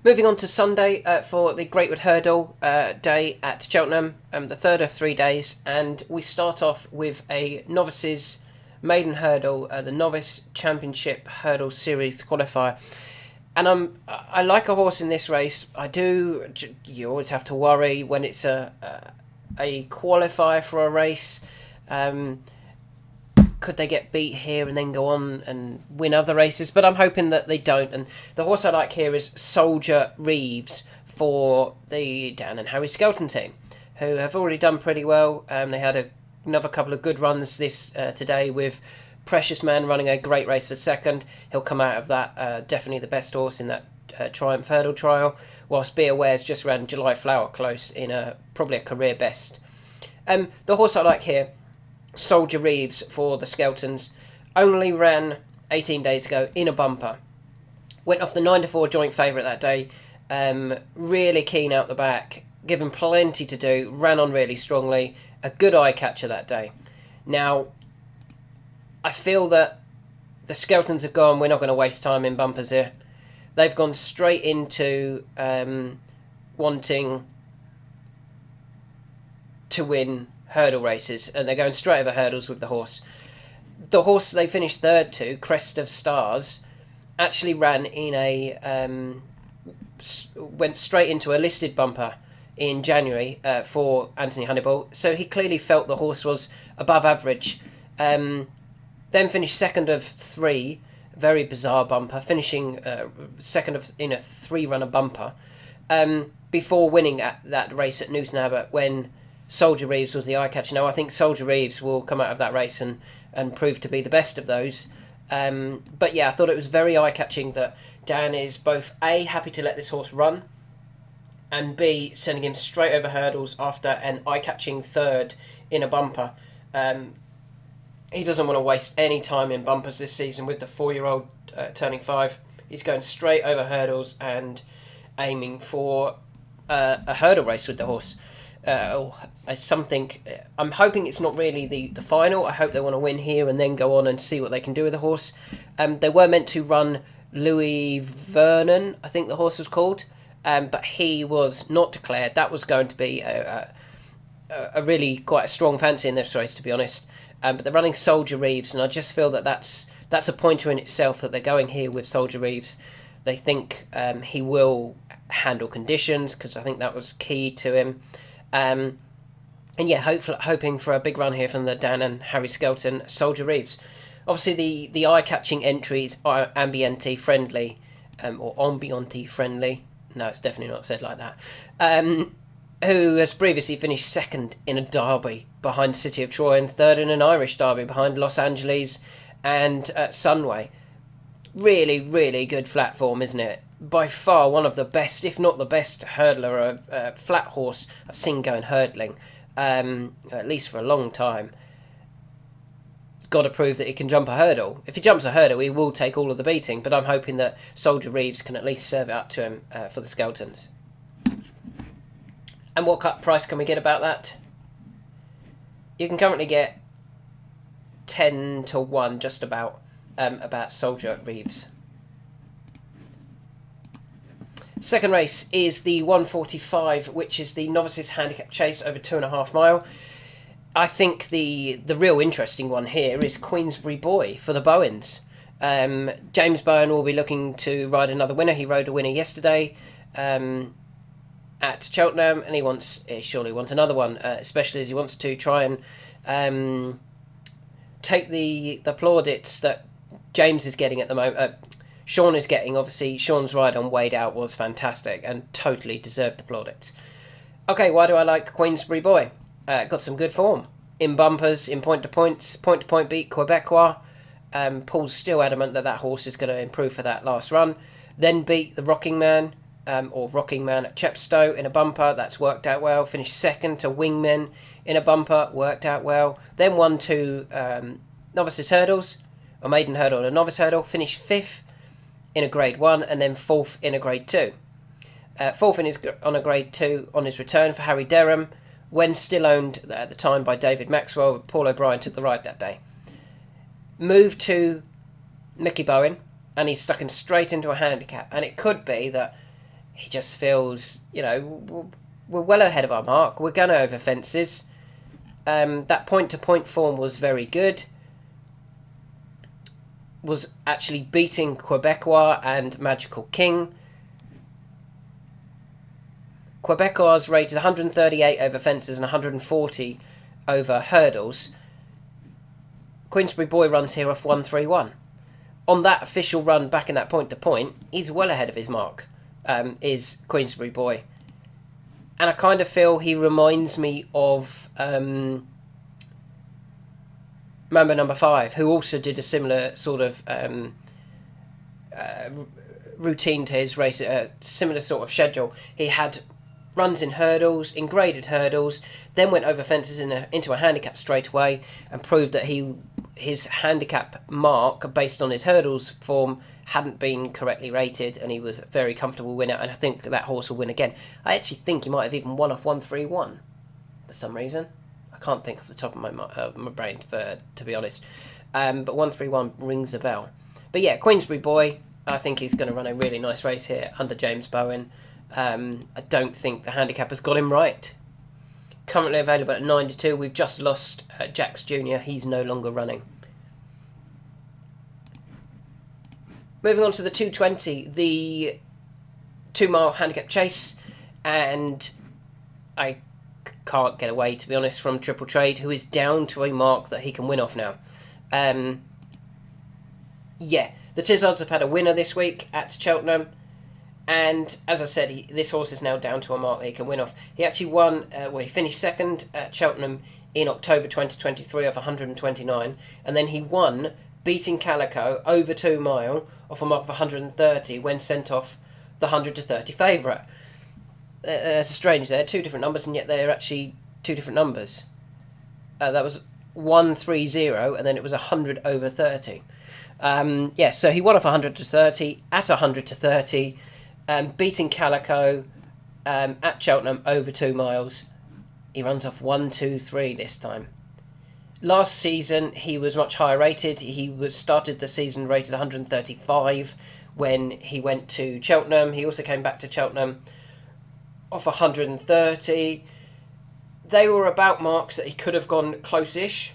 Moving on to Sunday for the Greatwood Hurdle day at Cheltenham, the third of 3 days, and we start off with a Novices maiden hurdle, the Novice Championship Hurdle Series qualifier. And I like a horse in this race. I do. You always have to worry when it's a qualifier for a race. Could they get beat here and then go on and win other races? But I'm hoping that they don't. And the horse I like here is Soldier Reeves for the Dan and Harry Skelton team, who have already done pretty well. They had another couple of good runs this today with Precious Man running a great race for second. He'll come out of that definitely the best horse in that Triumph Hurdle trial, whilst Be Aware's just ran July Flower close in probably a career best. The horse I like here, Soldier Reeves for the Skeltons, only ran 18 days ago in a bumper. Went off the 9-4 joint favourite that day. Really keen out the back, given plenty to do, ran on really strongly. A good eye catcher that day. Now, I feel that the Skeltons have gone, we're not going to waste time in bumpers here. They've gone straight into wanting to win hurdle races, and they're going straight over hurdles with the horse. The horse they finished third to, Crest of Stars, actually ran in went straight into a listed bumper in January for Anthony Honeyball, so he clearly felt the horse was above average. Then finished second of 3, very bizarre bumper, finishing second in a 3-runner bumper, before winning at that race at Newton Abbot when Soldier Reeves was the eye catcher. Now I think Soldier Reeves will come out of that race and prove to be the best of those. But yeah, I thought it was very eye catching that Dan is both A, happy to let this horse run, and B, sending him straight over hurdles after an eye catching third in a bumper. He doesn't want to waste any time in bumpers this season with the 4-year-old turning 5. He's going straight over hurdles and aiming for a hurdle race with the horse. Something I'm hoping it's not really the final. I hope they want to win here and then go on and see what they can do with the horse. They were meant to run Louis Vernon, I think the horse was called, but he was not declared. That was going to be a really quite a strong fancy in this race, to be honest. But they're running Soldier Reeves, and I just feel that that's a pointer in itself that they're going here with Soldier Reeves. They think he will handle conditions, because I think that was key to him. And yeah, hoping for a big run here from the Dan and Harry Skelton Soldier Reeves. Obviously, the eye-catching entries are ambiente friendly, or ambiente friendly. No, it's definitely not said like that. Who has previously finished second in a derby behind City of Troy and third in an Irish derby behind Los Angeles and Sunway. Really, really good flat form, isn't it? By far one of the best, if not the best, hurdler, flat horse I've seen going hurdling, at least for a long time. Got to prove that he can jump a hurdle. If he jumps a hurdle, he will take all of the beating, but I'm hoping that Soldier Reeves can at least serve it up to him for the Skeltons. And what cut price can we get about that? You can currently get 10 to 1 just about Soldier Reeves. Second race is the 145, which is the Novices handicap chase over 2.5 mile. I think the real interesting one here is Queensbury Boy for the Bowens. James Bowen will be looking to ride another winner. He rode a winner yesterday at Cheltenham, and he surely wants another one, especially as he wants to try and take the plaudits that James is getting at the moment. Sean is getting. Obviously, Sean's ride on Wade Out was fantastic and totally deserved the plaudits. Okay, why do I like Queensbury Boy? Got some good form in bumpers, in point-to-point beat Quebecois. Paul's still adamant that horse is going to improve for that last run. Then beat the Rocking Man at Chepstow in a bumper. That's worked out well. Finished second to Wingmen in a bumper. Worked out well. Then won 2 Novices hurdles, a maiden hurdle and a novice hurdle. Finished 5th in a grade 1 and then 4th in a grade 2. 4th on a grade 2 on his return for Harry Derham, when still owned at the time by David Maxwell. Paul O'Brien took the ride that day. Moved to Mickey Bowen, and he's stuck him straight into a handicap. And it could be that he just feels, we're well ahead of our mark. We're going over fences. That point-to-point form was very good. Was actually beating Quebecois and Magical King. Quebecois is rated 138 over fences and 140 over hurdles. Queensbury Boy runs here off 131. On that official run back in that point-to-point, he's well ahead of his mark, is Queensbury Boy. And I kind of feel he reminds me of Mambo number 5, who also did a similar sort of routine to his race, similar sort of schedule. He had runs in hurdles, in graded hurdles, then went over fences into a handicap straight away and proved that his handicap mark, based on his hurdles form, hadn't been correctly rated, and he was a very comfortable winner, and I think that horse will win again. I actually think he might have even won off 131 for some reason. I can't think off the top of my brain, to be honest. But 131 rings a bell. But yeah, Queensbury Boy, I think he's going to run a really nice race here under James Bowen. I don't think the handicap has got him right. Currently available at 9-2. We've just lost Jax Jr. He's no longer running. Moving on to the 220, the 2-mile handicap chase, and I can't get away, to be honest, from Triple Trade, who is down to a mark that he can win off now. Yeah, the Tizzards have had a winner this week at Cheltenham, and as I said, this horse is now down to a mark that he can win off. He actually won, he finished second at Cheltenham in October 2023 off 129, and then he won, beating Calico over 2 mile off a mark of 130 when sent off the 100-30 favourite. It's strange, they're 2 different numbers, and yet they're actually 2 different numbers. That was 130, and then it was 100 over 30. So he won off 100-30 at 100-30, beating Calico at Cheltenham over 2 miles. He runs off 1-2-3 this time. Last season, he was much higher rated. He started the season rated 135 when he went to Cheltenham. He also came back to Cheltenham off 130. They were about marks that he could have gone close-ish.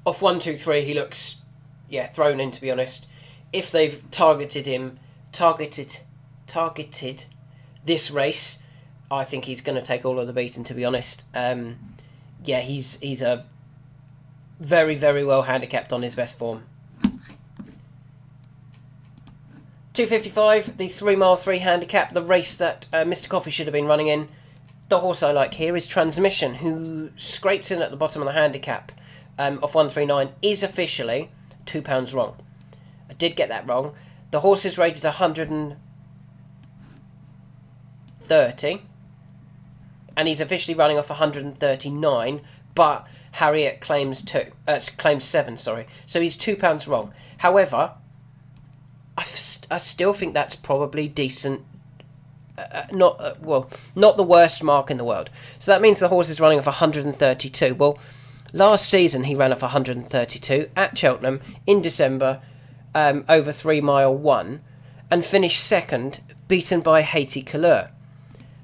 Off 1-2-3, he looks, thrown in, to be honest. If they've targeted this race, I think he's going to take all of the beating, to be honest. He's a very, very well handicapped on his best form. 255, the 3-mile 3 handicap, the race that Mr. Coffee should have been running in. The horse I like here is Transmission, who scrapes in at the bottom of the handicap off 139, is officially £2 wrong. I did get that wrong. The horse is rated 130, and he's officially running off 139, but Harriet claims 7, sorry. So he's £2 wrong. However, I still think that's probably decent. Not the worst mark in the world. So that means the horse is running off 132. Well, last season he ran off 132 at Cheltenham in December, over 3 mile 1, and finished second, beaten by Haiti Couleur.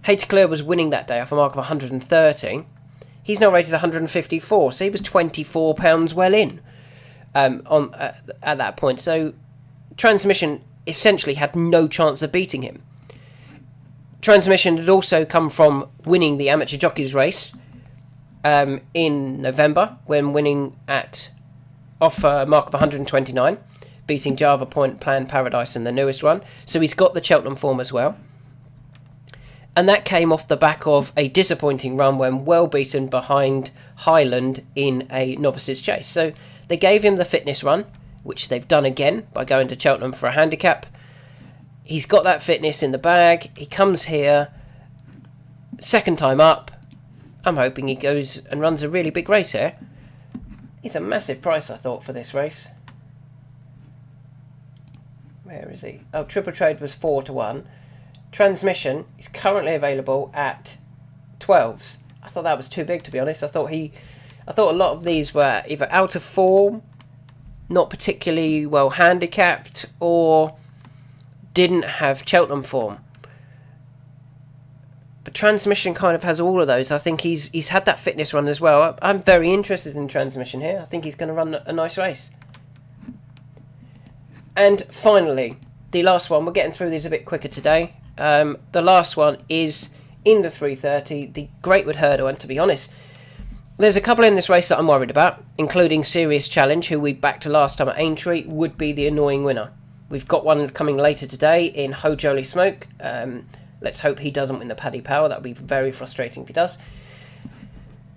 Haiti Couleur was winning that day off a mark of 130. He's now rated 154, so he was £24 well in at that point. So Transmission essentially had no chance of beating him. Transmission had also come from winning the amateur jockeys race in November, when winning off a mark of 129, beating Java Point, Plan Paradise in the newest one. So he's got the Cheltenham form as well. And that came off the back of a disappointing run when well beaten behind Highland in a Novices chase. So they gave him the fitness run, which they've done again by going to Cheltenham for a handicap. He's got that fitness in the bag. He comes here, second time up. I'm hoping he goes and runs a really big race here. It's a massive price, I thought, for this race. Where is he? Oh, Triple Trade was 4-1. Transmission is currently available at 12s. I thought that was too big, to be honest. I thought a lot of these were either out of form, not particularly well handicapped, or didn't have Cheltenham form. But Transmission kind of has all of those. I think he's had that fitness run as well. I'm very interested in Transmission here. I think he's going to run a nice race. And finally, the last one. We're getting through these a bit quicker today. The last one is in the 330, the Greatwood Hurdle. And to be honest, there's a couple in this race that I'm worried about, including Serious Challenge, who we backed last time at Aintree, would be the annoying winner. We've got one coming later today in Ho Jolly Smoke. Let's hope he doesn't win the Paddy Power. That would be very frustrating if he does.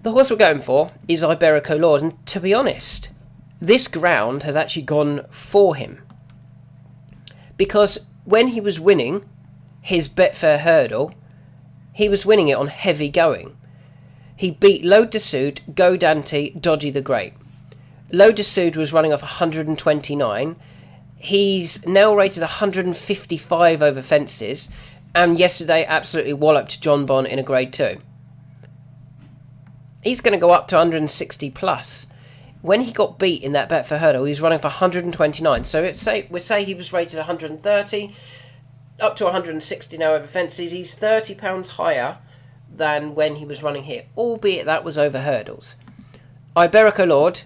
The horse we're going for is Iberico Lord. And to be honest, this ground has actually gone for him. Because when he was winning his Betfair Hurdle, he was winning it on heavy going. He beat Lode de Sud, Go Dante, Dodgy the Great. Lode de Sud was running off 129. He's now rated 155 over fences. And yesterday absolutely walloped John Bon in a Grade 2. He's going to go up to 160 plus. When he got beat in that Betfair Hurdle, he was running for 129. So we say he was rated 130, up to 160 now over fences. He's £30 higher than when he was running here, albeit that was over hurdles. Iberico Lord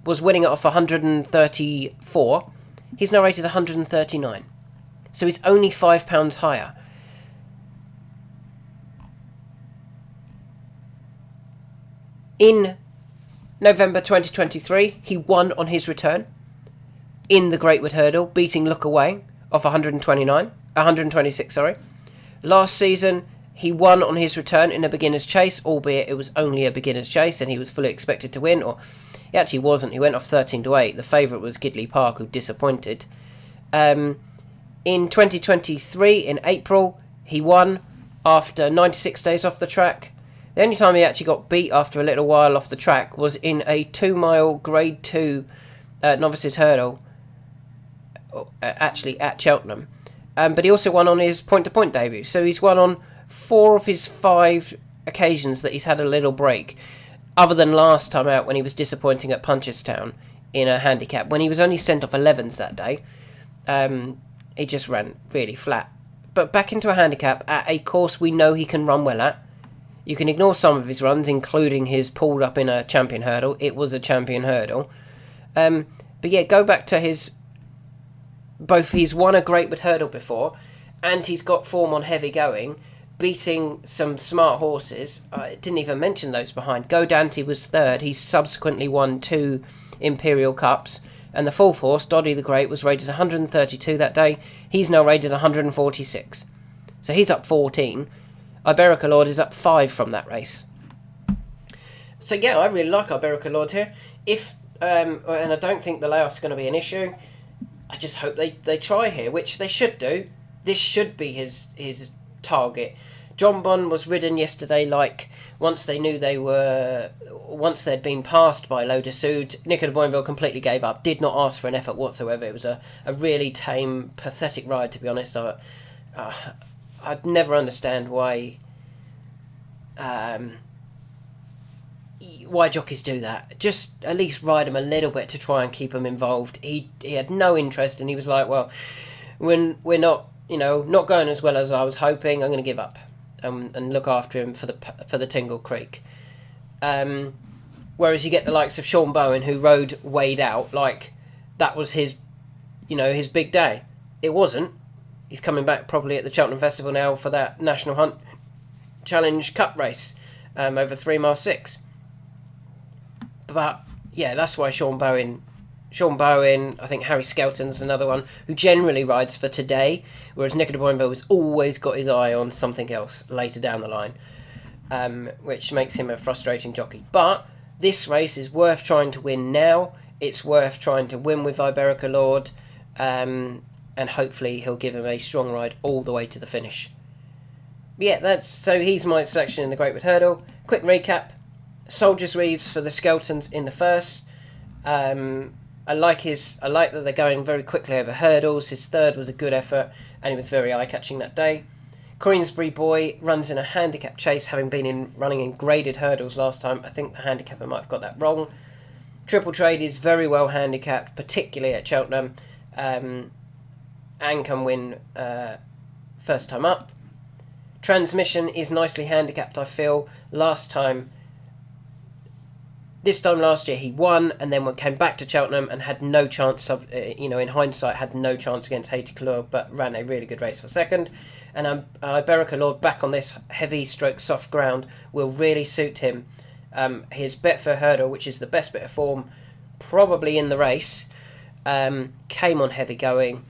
was winning it off 134. He's now rated 139. So he's only £5 higher. In November 2023, he won on his return in the Greatwood Hurdle, beating Look Away off 126. Last season, he won on his return in a beginner's chase, albeit it was only a beginner's chase and he was fully expected to win, or he actually wasn't. He went off 13-8. The favourite was Gidley Park, who disappointed. In 2023, in April, he won after 96 days off the track. The only time he actually got beat after a little while off the track was in a 2-mile Grade 2 Novices Hurdle, actually at Cheltenham. But he also won on his point-to-point debut. So he's won on 4 of his 5 occasions that he's had a little break, other than last time out when he was disappointing at Punchestown in a handicap, when he was only sent off 11s that day. He just ran really flat. But back into a handicap at a course we know he can run well at. You can ignore some of his runs, including his pulled up in a champion hurdle. It was a champion hurdle. But yeah, go back to his... Both he's won a Greatwood Hurdle before, and he's got form on heavy going, beating some smart horses. I didn't even mention those behind. Go Dante was third. He's subsequently won 2 Imperial Cups. And the 4th horse, Doddy the Great, was rated 132 that day. He's now rated 146. So he's up 14. Iberico Lord is up 5 from that race. So yeah, I really like Iberico Lord here. And I don't think the layoff's going to be an issue. I just hope they try here, which they should do. This should be his target. John Bon was ridden yesterday like once they'd been passed by Lode de Sud, Nico de Boinville completely gave up, did not ask for an effort whatsoever. It was a really tame, pathetic ride, to be honest. I'd never understand why jockeys do that. Just at least ride him a little bit to try and keep him involved. He had no interest, and he was like, well, when we're not going as well as I was hoping, I'm going to give up. And look after him for the Tingle Creek. Whereas you get the likes of Sean Bowen, who rode Wade out like that was his big day. It wasn't. He's coming back probably at the Cheltenham Festival now for that National Hunt Challenge Cup race over 3 mile 6. But yeah, that's why Sean Bowen, I think Harry Skelton's another one who generally rides for today, whereas Nico de Boinville has always got his eye on something else later down the line, which makes him a frustrating jockey. But this race is worth trying to win now. It's worth trying to win with Iberico Lord, and hopefully he'll give him a strong ride all the way to the finish. But yeah, so he's my selection in the Greatwood Hurdle. Quick recap: Soldiers Reeves for the Skeltons in the first. I like that they're going very quickly over hurdles. His third was a good effort, and he was very eye-catching that day. Queensbury Boy runs in a handicap chase, having been running in graded hurdles last time. I think the handicapper might have got that wrong. Triple Trade is very well handicapped, particularly at Cheltenham, and can win first time up. Transmission is nicely handicapped, I feel. This time last year he won, and then came back to Cheltenham and had no chance of, in hindsight, had no chance against Haiti Colour, but ran a really good race for second. And Iberica Lord, back on this heavy stroke soft ground, will really suit him. His Betfair Hurdle, which is the best bit of form probably in the race, came on heavy going,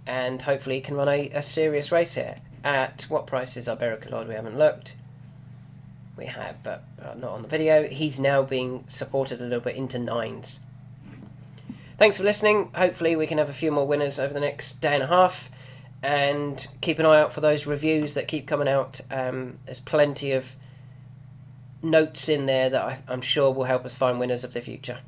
and hopefully he can run a serious race here. At what price is Iberica Lord? We haven't looked. We have, but not on the video. He's now being supported a little bit into 9s. Thanks for listening. Hopefully we can have a few more winners over the next day and a half, and keep an eye out for those reviews that keep coming out. There's plenty of notes in there that I'm sure will help us find winners of the future.